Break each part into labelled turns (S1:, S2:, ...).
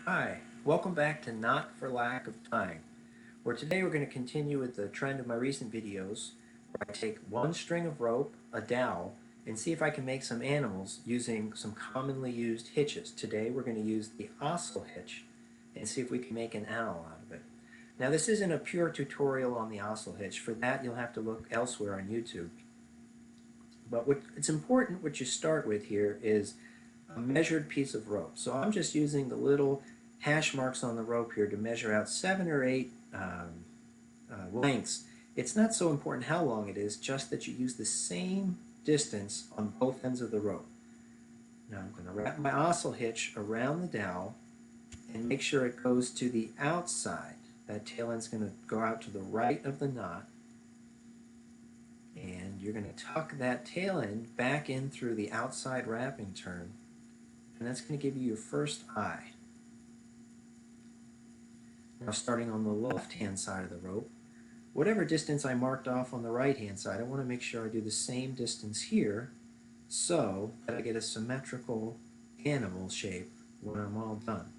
S1: Hi, welcome back to Not for Lack of Time, where today we're going to continue with the trend of my recent videos where I take one string of rope, a dowel, and see if I can make some animals using some commonly used hitches. Today we're going to use the Ossel hitch and see if we can make an owl out of it. Now this isn't a pure tutorial on the Ossel hitch. For that you'll have to look elsewhere on YouTube. But it's important what you start with here is a measured piece of rope. So I'm just using the little hash marks on the rope here to measure out 7 or 8 lengths. It's not so important how long it is, just that you use the same distance on both ends of the rope. Now I'm going to wrap my Ossel hitch around the dowel and make sure it goes to the outside. That tail end's going to go out to the right of the knot. And you're going to tuck that tail end back in through the outside wrapping turn, and that's going to give you your first eye. Now starting on the left hand side of the rope, whatever distance I marked off on the right hand side, I want to make sure I do the same distance here so that I get a symmetrical animal shape when I'm all done.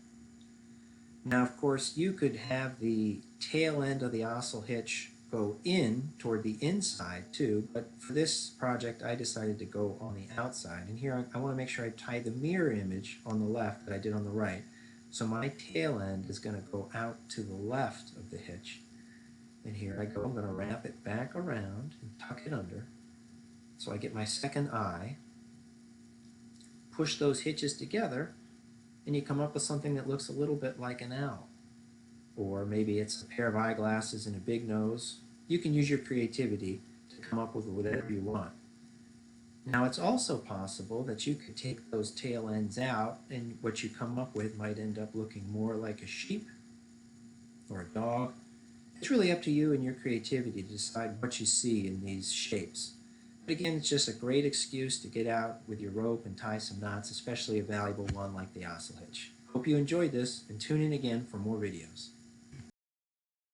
S1: Now of course you could have the tail end of the Ossel hitch go in toward the inside too, but for this project I decided to go on the outside. And here I want to make sure I tie the mirror image on the left that I did on the right. So my tail end is going to go out to the left of the hitch. And here I go, I'm going to wrap it back around and tuck it under. So I get my second eye, push those hitches together, and you come up with something that looks a little bit like an owl. Or maybe it's a pair of eyeglasses and a big nose. You can use your creativity to come up with whatever you want. Now it's also possible that you could take those tail ends out and what you come up with might end up looking more like a sheep or a dog. It's really up to you and your creativity to decide what you see in these shapes. But again, it's just a great excuse to get out with your rope and tie some knots, especially a valuable one like the Ossel hitch. Hope you enjoyed this and tune in again for more videos.